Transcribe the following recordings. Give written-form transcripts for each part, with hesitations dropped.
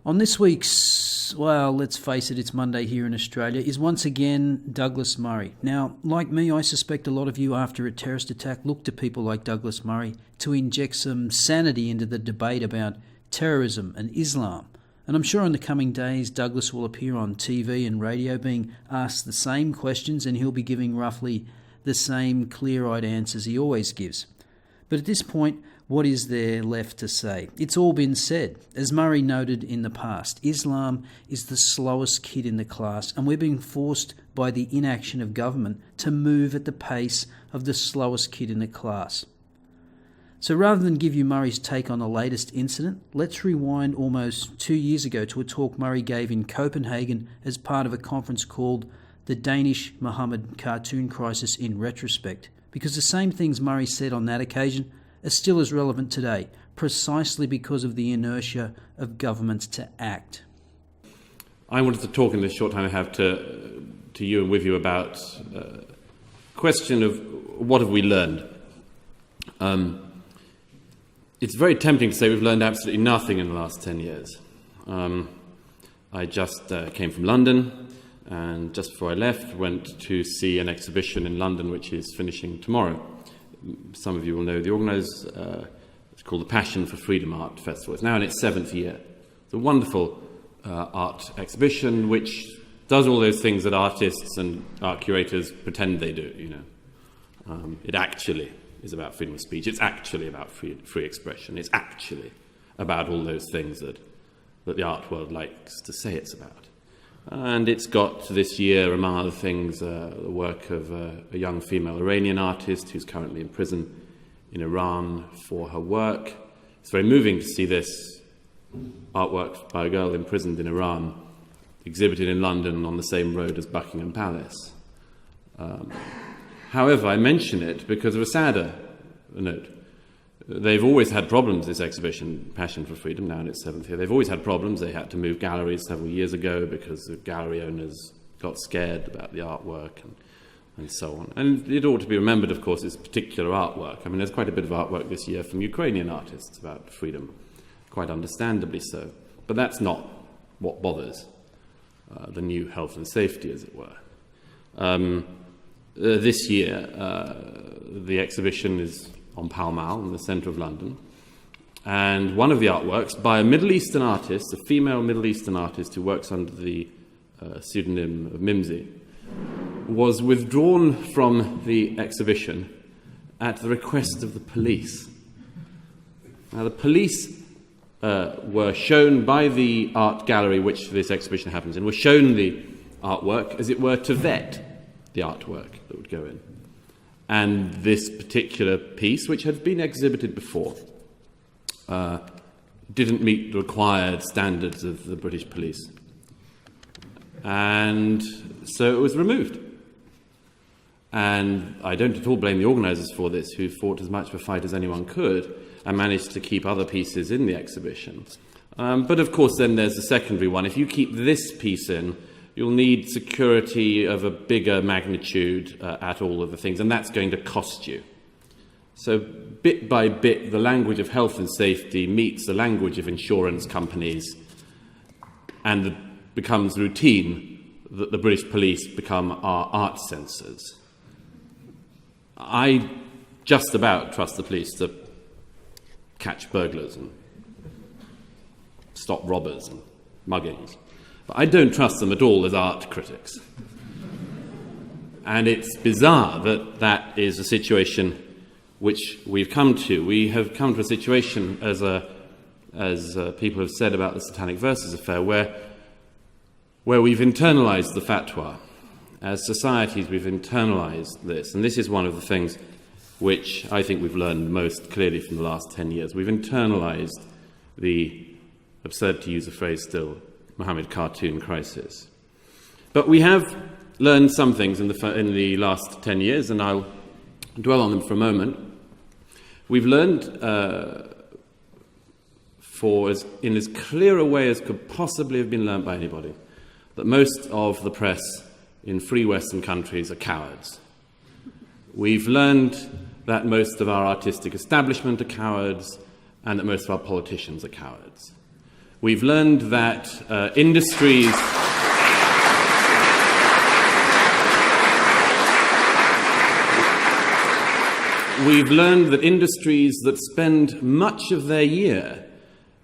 On this week's, well, let's face it, it's Monday here in Australia, is once again Douglas Murray. Now, like me, I suspect a lot of you after a terrorist attack look to people like Douglas Murray to inject some sanity into the debate about terrorism and Islam. And I'm sure in the coming days, Douglas will appear on TV and radio being asked the same questions, and he'll be giving roughly the same clear-eyed answers he always gives. But at this point, what is there left to say? It's all been said. As Murray noted in the past, Islam is the slowest kid in the class, and we're being forced by the inaction of government to move at the pace of the slowest kid in the class. So rather than give you Murray's take on the latest incident, let's rewind almost 2 years ago to a talk Murray gave in Copenhagen as part of a conference called The Danish Muhammad Cartoon Crisis in Retrospect, because the same things Murray said on that occasion are still as relevant today, precisely because of the inertia of governments to act. I wanted to talk in this short time I have to you and with you about a question of what have we learned. It's very tempting to say we've learned absolutely nothing in the last 10 years. I just came from London, and just before I left, went to see an exhibition in London which is finishing tomorrow. Some of you will know the organisers. It's called the Passion for Freedom Art Festival. It's now in its 7th year. It's a wonderful art exhibition which does all those things that artists and art curators pretend they do. It actually is about freedom of speech. It's actually about free expression. It's actually about all those things that the art world likes to say it's about. And it's got this year, among other things, the work of a young female Iranian artist who's currently in prison in Iran for her work. It's very moving to see this artwork by a girl imprisoned in Iran exhibited in London on the same road as Buckingham Palace. However, I mention it because of a sadder note. They've always had problems, this exhibition, Passion for Freedom, now in its 7th year. They've always had problems. They had to move galleries several years ago because the gallery owners got scared about the artwork and so on. And it ought to be remembered, of course, it's particular artwork. I mean, there's quite a bit of artwork this year from Ukrainian artists about freedom, quite understandably so. But that's not what bothers the new health and safety, as it were. This year, the exhibition is on Pall Mall in the centre of London, and one of the artworks by a Middle Eastern artist, a female Middle Eastern artist who works under the pseudonym of Mimsy, was withdrawn from the exhibition at the request of the police. Now, the police were shown by the art gallery which this exhibition happens in, were shown the artwork, as it were, to vet the artwork that would go in. And this particular piece, which had been exhibited before, didn't meet the required standards of the British police. And so it was removed. And I don't at all blame the organisers for this, who fought as much of a fight as anyone could and managed to keep other pieces in the exhibition. But of course then there's the secondary one. If you keep this piece in, you'll need security of a bigger magnitude at all of the things, and that's going to cost you. So bit by bit, the language of health and safety meets the language of insurance companies, and it becomes routine that the British police become our art censors. I just about trust the police to catch burglars and stop robbers and muggings. But I don't trust them at all as art critics. And it's bizarre that that is a situation which we've come to. We have come to a situation, as people have said about the Satanic Verses affair, where we've internalised the fatwa. As societies, we've internalised this. And this is one of the things which I think we've learned most clearly from the last 10 years. We've internalised the, absurd to use the phrase still, Mohammed cartoon crisis. But we have learned some things in the last 10 years, and I'll dwell on them for a moment. We've learned, in as clear a way as could possibly have been learned by anybody, that most of the press in free Western countries are cowards. We've learned that most of our artistic establishment are cowards, and that most of our politicians are cowards. We've learned that industries... We've learned that industries that spend much of their year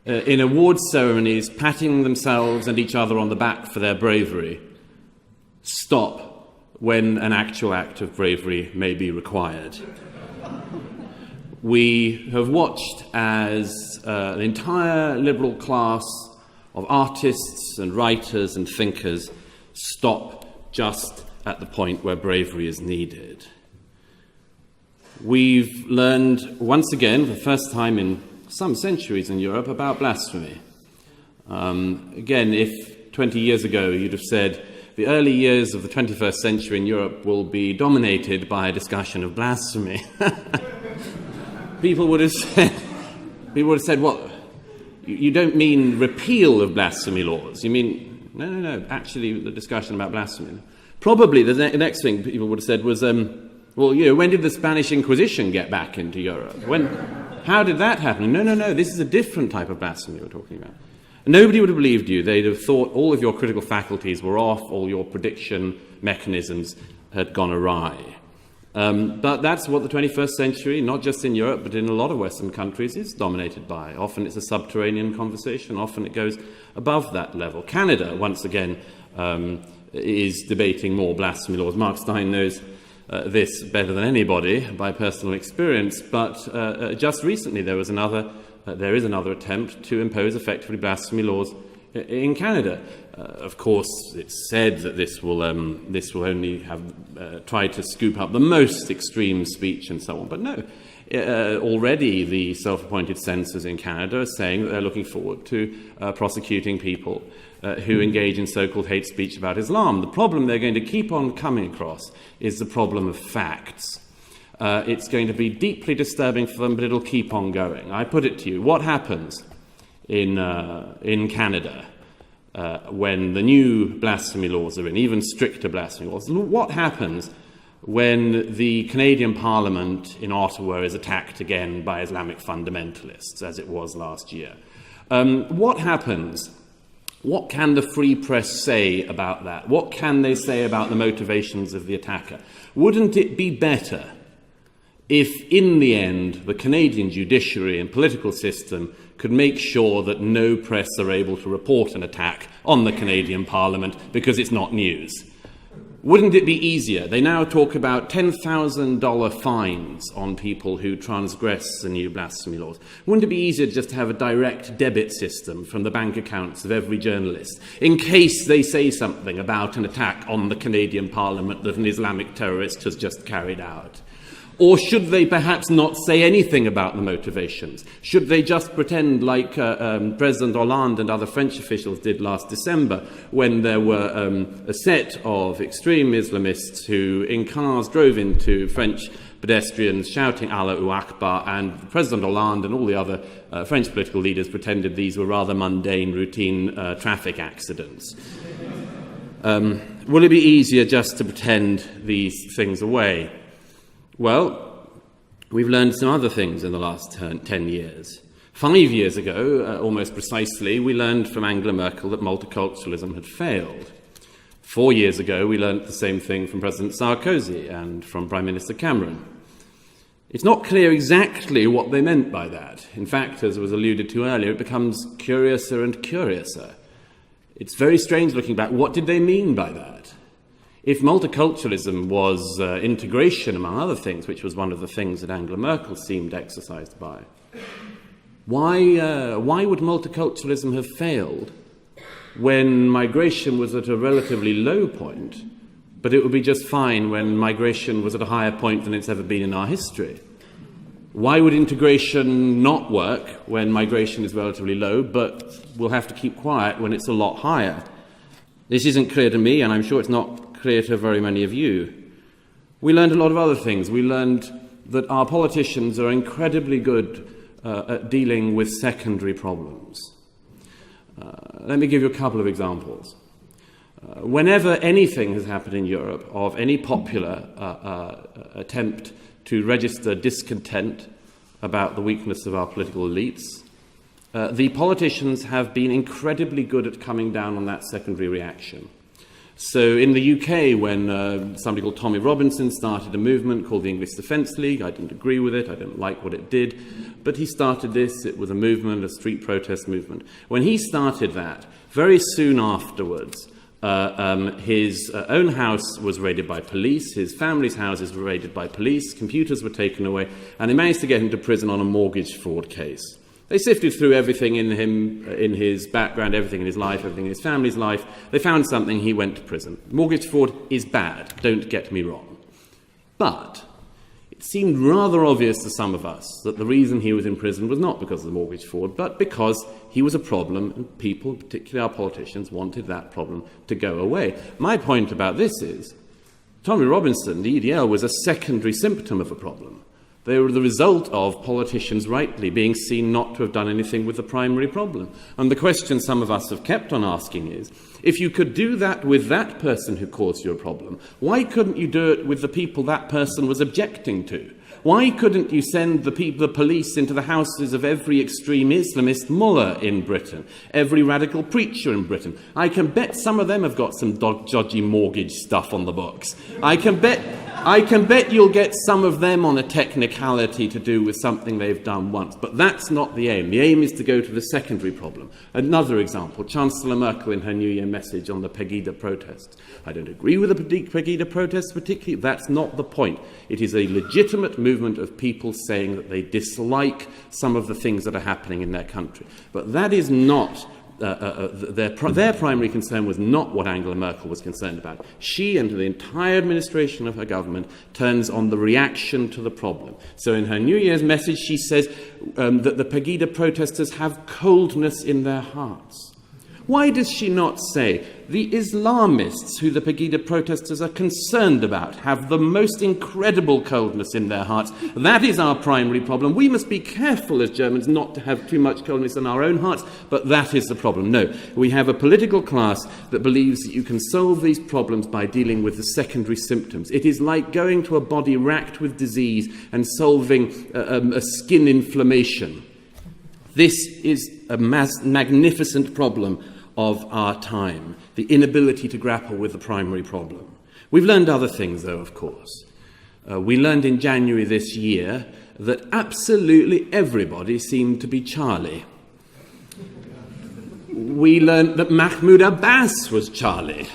in awards ceremonies patting themselves and each other on the back for their bravery stop when an actual act of bravery may be required. We have watched as an entire liberal class of artists and writers and thinkers stop just at the point where bravery is needed. We've learned once again, for the first time in some centuries in Europe, about blasphemy. Again, if 20 years ago you'd have said the early years of the 21st century in Europe will be dominated by a discussion of blasphemy, people would have said, what? You don't mean repeal of blasphemy laws. You mean, no, actually the discussion about blasphemy. Probably the next thing people would have said was, when did the Spanish Inquisition get back into Europe? How did that happen? No, this is a different type of blasphemy we're talking about. Nobody would have believed you. They'd have thought all of your critical faculties were off, all your prediction mechanisms had gone awry. But that's what the 21st century, not just in Europe, but in a lot of Western countries, is dominated by. Often it's a subterranean conversation. Often it goes above that level. Canada, once again, is debating more blasphemy laws. Mark Stein knows this better than anybody by personal experience, but just recently there is another attempt to impose effectively blasphemy laws in Canada. Of course, it's said that this will only have tried to scoop up the most extreme speech and so on, but no. Already the self-appointed censors in Canada are saying that they're looking forward to prosecuting people who engage in so-called hate speech about Islam. The problem they're going to keep on coming across is the problem of facts. It's going to be deeply disturbing for them, but it'll keep on going. I put it to you, what happens in Canada when the new blasphemy laws are in, even stricter blasphemy laws? What happens when the Canadian Parliament in Ottawa is attacked again by Islamic fundamentalists, as it was last year? What happens? What can the free press say about that? What can they say about the motivations of the attacker? Wouldn't it be better if, in the end, the Canadian judiciary and political system could make sure that no press are able to report an attack on the Canadian Parliament because it's not news? Wouldn't it be easier? They now talk about $10,000 fines on people who transgress the new blasphemy laws. Wouldn't it be easier just to have a direct debit system from the bank accounts of every journalist in case they say something about an attack on the Canadian Parliament that an Islamic terrorist has just carried out? Or should they perhaps not say anything about the motivations? Should they just pretend like President Hollande and other French officials did last December when there were a set of extreme Islamists who in cars drove into French pedestrians shouting Allahu Akbar, and President Hollande and all the other French political leaders pretended these were rather mundane, routine traffic accidents? Will it be easier just to pretend these things away? Well, we've learned some other things in the last 10 years. 5 years ago, almost precisely, we learned from Angela Merkel that multiculturalism had failed. 4 years ago, we learned the same thing from President Sarkozy and from Prime Minister Cameron. It's not clear exactly what they meant by that. In fact, as was alluded to earlier, it becomes curiouser and curiouser. It's very strange looking back. What did they mean by that? If multiculturalism was integration, among other things, which was one of the things that Angela Merkel seemed exercised by, why would multiculturalism have failed when migration was at a relatively low point, but it would be just fine when migration was at a higher point than it's ever been in our history? Why would integration not work when migration is relatively low, but we'll have to keep quiet when it's a lot higher? This isn't clear to me, and I'm sure it's not clear to very many of you. We learned a lot of other things. We learned that our politicians are incredibly good at dealing with secondary problems. Let me give you a couple of examples. Whenever anything has happened in Europe of any popular attempt to register discontent about the weakness of our political elites, the politicians have been incredibly good at coming down on that secondary reaction. So in the UK, when somebody called Tommy Robinson started a movement called the English Defence League, I didn't agree with it, I didn't like what it did, but he started this. It was a movement, a street protest movement. When he started that, very soon afterwards, his own house was raided by police, his family's houses were raided by police, computers were taken away, and they managed to get him to prison on a mortgage fraud case. They sifted through everything in him, in his background, everything in his life, everything in his family's life. They found something, he went to prison. Mortgage fraud is bad, don't get me wrong. But it seemed rather obvious to some of us that the reason he was in prison was not because of the mortgage fraud, but because he was a problem, and people, particularly our politicians, wanted that problem to go away. My point about this is, Tommy Robinson, the EDL, was a secondary symptom of a problem. They were the result of politicians rightly being seen not to have done anything with the primary problem. And the question some of us have kept on asking is, if you could do that with that person who caused you a problem, why couldn't you do it with the people that person was objecting to? Why couldn't you send the police into the houses of every extreme Islamist mullah in Britain, every radical preacher in Britain? I can bet some of them have got some dodgy mortgage stuff on the books. I can bet you'll get some of them on a technicality to do with something they've done once. But that's not the aim. The aim is to go to the secondary problem. Another example, Chancellor Merkel in her New Year message on the Pegida protests. I don't agree with the Pegida protests particularly. That's not the point. It is a legitimate movement of people saying that they dislike some of the things that are happening in their country. But that is not... their primary concern was not what Angela Merkel was concerned about. She and the entire administration of her government turns on the reaction to the problem. So in her New Year's message, she says that the Pegida protesters have coldness in their hearts. Why does she not say the Islamists who the Pegida protesters are concerned about have the most incredible coldness in their hearts? That is our primary problem. We must be careful as Germans not to have too much coldness in our own hearts, but that is the problem. No, we have a political class that believes that you can solve these problems by dealing with the secondary symptoms. It is like going to a body racked with disease and solving a skin inflammation. This is a magnificent problem of our time, the inability to grapple with the primary problem. We've learned other things, though, of course. We learned in January this year that absolutely everybody seemed to be Charlie. We learned that Mahmoud Abbas was Charlie.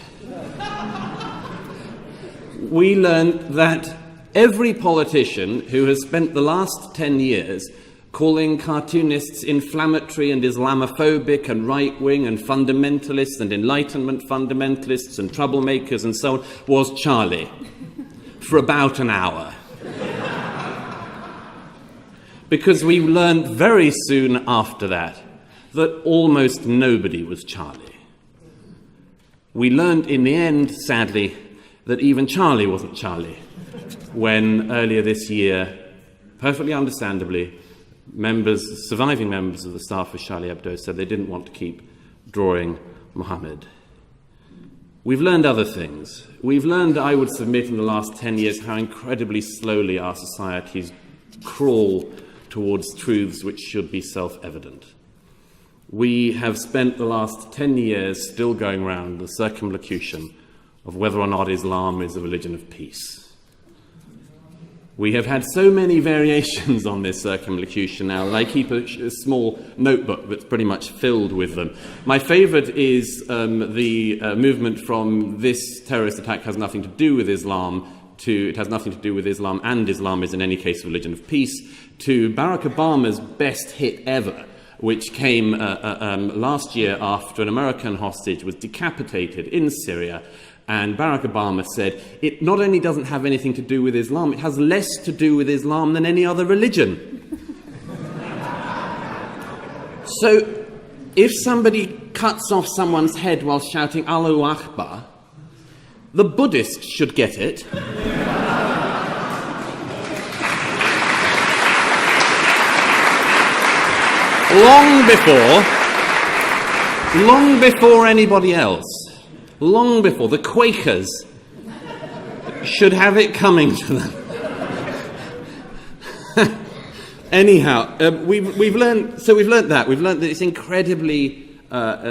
We learned that every politician who has spent the last 10 years calling cartoonists inflammatory and Islamophobic and right-wing and fundamentalists and Enlightenment fundamentalists and troublemakers and so on, was Charlie for about an hour. Because we learned very soon after that almost nobody was Charlie. We learned in the end, sadly, that even Charlie wasn't Charlie when earlier this year, perfectly understandably, surviving members of the staff of Charlie Hebdo said they didn't want to keep drawing Mohammed. We've learned other things. We've learned, I would submit, in the last 10 years how incredibly slowly our societies crawl towards truths which should be self-evident. We have spent the last 10 years still going round the circumlocution of whether or not Islam is a religion of peace. We have had so many variations on this circumlocution now, and I keep a small notebook that's pretty much filled with them. My favourite is the movement from this terrorist attack has nothing to do with Islam to it has nothing to do with Islam and Islam is in any case a religion of peace, to Barack Obama's best hit ever, which came last year after an American hostage was decapitated in Syria. And Barack Obama said, it not only doesn't have anything to do with Islam, it has less to do with Islam than any other religion. So, if somebody cuts off someone's head while shouting Allahu Akbar, the Buddhists should get it. long before anybody else. Long before the Quakers should have it coming to them. Anyhow, we've learned that it's incredibly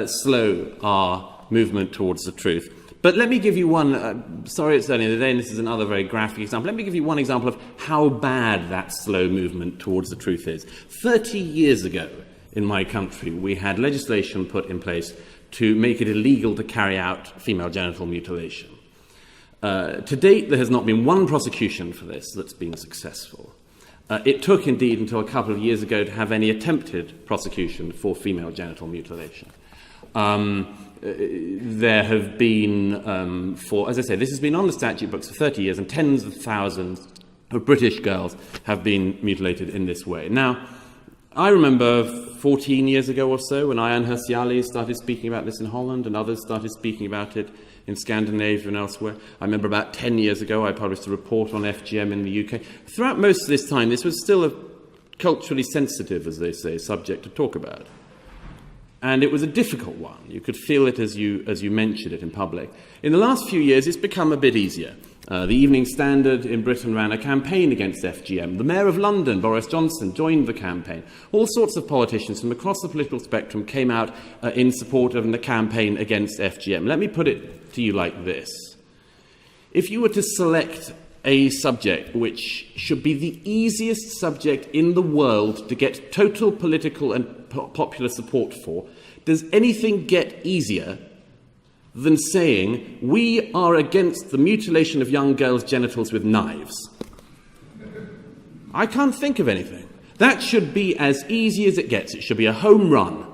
slow, our movement towards the truth. But let me give you one, sorry it's early in the day, and this is another very graphic example. Let me give you one example of how bad that slow movement towards the truth is. 30 years ago in my country, we had legislation put in place to make it illegal to carry out female genital mutilation. To date, there has not been one prosecution for this that's been successful. It took, indeed, until a couple of years ago to have any attempted prosecution for female genital mutilation. There have been, as I say, this has been on the statute books for 30 years, and tens of thousands of British girls have been mutilated in this way. Now, I remember 14 years ago or so when Ayaan Hirsi Ali started speaking about this in Holland and others started speaking about it in Scandinavia and elsewhere. I remember about 10 years ago I published a report on FGM in the UK. Throughout most of this time, this was still a culturally sensitive, as they say, subject to talk about. And it was a difficult one. You could feel it as you mentioned it in public. In the last few years, it's become a bit easier. The Evening Standard in Britain ran a campaign against FGM. The Mayor of London, Boris Johnson, joined the campaign. All sorts of politicians from across the political spectrum came out in support of the campaign against FGM. Let me put it to you like this. If you were to select a subject which should be the easiest subject in the world to get total political and popular support for, does anything get easier than saying we are against the mutilation of young girls' genitals with knives? I can't think of anything. That should be as easy as it gets. It should be a home run.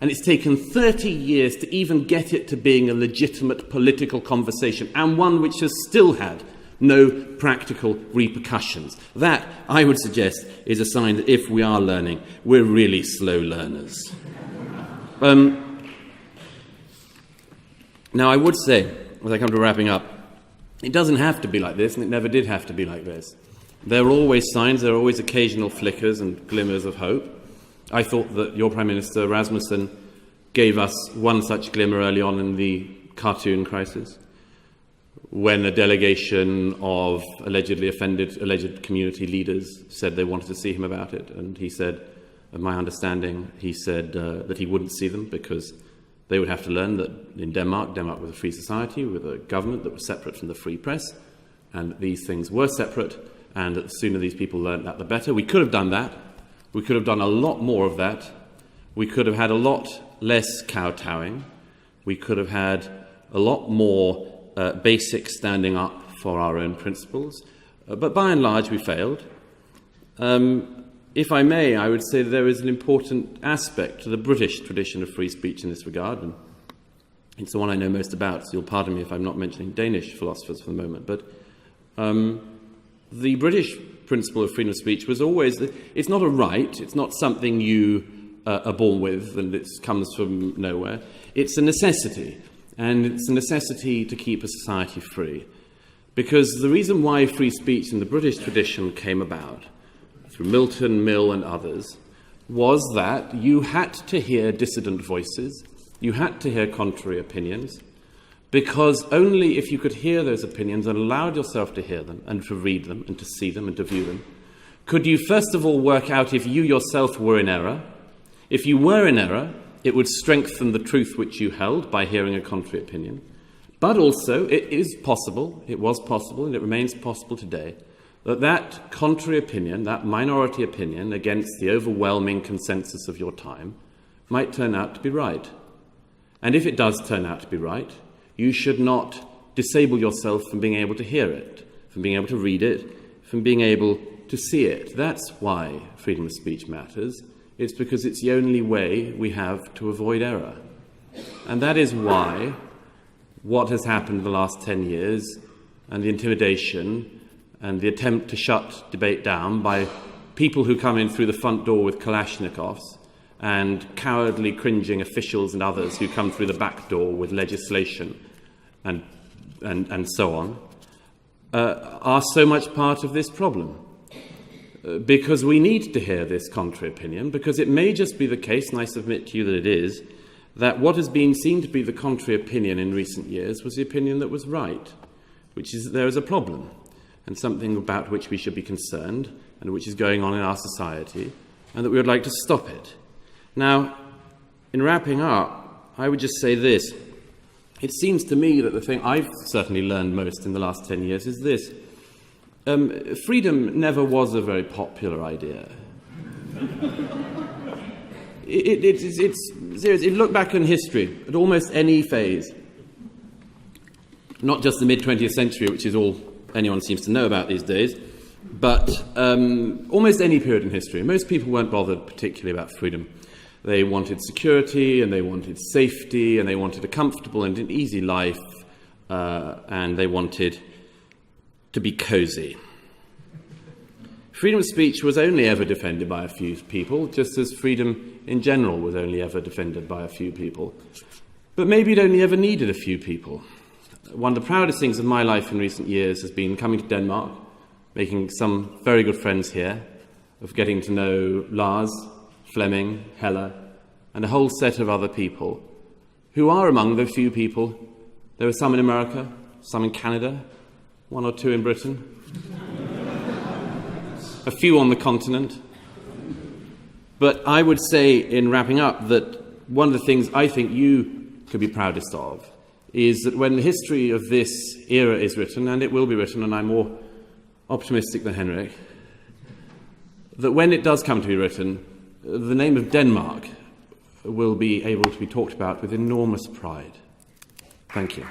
And it's taken 30 years to even get it to being a legitimate political conversation, and one which has still had no practical repercussions. That, I would suggest, is a sign that if we are learning, we're really slow learners. Now, I would say, as I come to wrapping up, it doesn't have to be like this, and it never did have to be like this. There are always signs, there are always occasional flickers and glimmers of hope. I thought that your Prime Minister, Rasmussen, gave us one such glimmer early on in the cartoon crisis, when a delegation of alleged community leaders said they wanted to see him about it. And he said, of my understanding, he said that he wouldn't see them because they would have to learn that in Denmark was a free society with a government that was separate from the free press, and these things were separate, and that the sooner these people learned that, the better. We could have done that. We could have done a lot more of that. We could have had a lot less kowtowing. We could have had a lot more basic standing up for our own principles. But by and large, we failed. If I may, I would say that there is an important aspect to the British tradition of free speech in this regard, and it's the one I know most about, so you'll pardon me if I'm not mentioning Danish philosophers for the moment. But the British principle of freedom of speech was always, it's not a right, it's not something you are born with and it comes from nowhere. It's a necessity. And it's a necessity to keep a society free. Because the reason why free speech in the British tradition came about, through Milton, Mill and others, was that you had to hear dissident voices, you had to hear contrary opinions, because only if you could hear those opinions and allowed yourself to hear them and to read them and to see them and to view them, could you first of all work out if you yourself were in error. If you were in error, it would strengthen the truth which you held by hearing a contrary opinion. But also, it was possible, and it remains possible today, that contrary opinion, that minority opinion against the overwhelming consensus of your time, might turn out to be right. And if it does turn out to be right, you should not disable yourself from being able to hear it, from being able to read it, from being able to see it. That's why freedom of speech matters. It's because it's the only way we have to avoid error. And that is why what has happened in the last 10 years, and the intimidation and the attempt to shut debate down by people who come in through the front door with Kalashnikovs, and cowardly, cringing officials and others who come through the back door with legislation and so on, are so much part of this problem. Because we need to hear this contrary opinion, because it may just be the case, and I submit to you that it is, that what has been seen to be the contrary opinion in recent years was the opinion that was right, which is that there is a problem, and something about which we should be concerned, and which is going on in our society, and that we would like to stop it. Now, in wrapping up, I would just say this. It seems to me that the thing I've certainly learned most in the last 10 years is this. Freedom never was a very popular idea. It's serious. If you look back in history, at almost any phase, not just the mid-20th century, which is all anyone seems to know about these days, but almost any period in history, most people weren't bothered particularly about freedom. They wanted security, and they wanted safety, and they wanted a comfortable and an easy life, and they wanted to be cosy. Freedom of speech was only ever defended by a few people, just as freedom in general was only ever defended by a few people. But maybe it only ever needed a few people. One of the proudest things of my life in recent years has been coming to Denmark, making some very good friends here, of getting to know Lars, Flemming, Hella, and a whole set of other people who are among the few people. There are some in America, some in Canada, one or two in Britain, a few on the continent. But I would say, in wrapping up, that one of the things I think you could be proudest of is that when the history of this era is written, and it will be written, and I'm more optimistic than Henrik, that when it does come to be written, the name of Denmark will be able to be talked about with enormous pride. Thank you.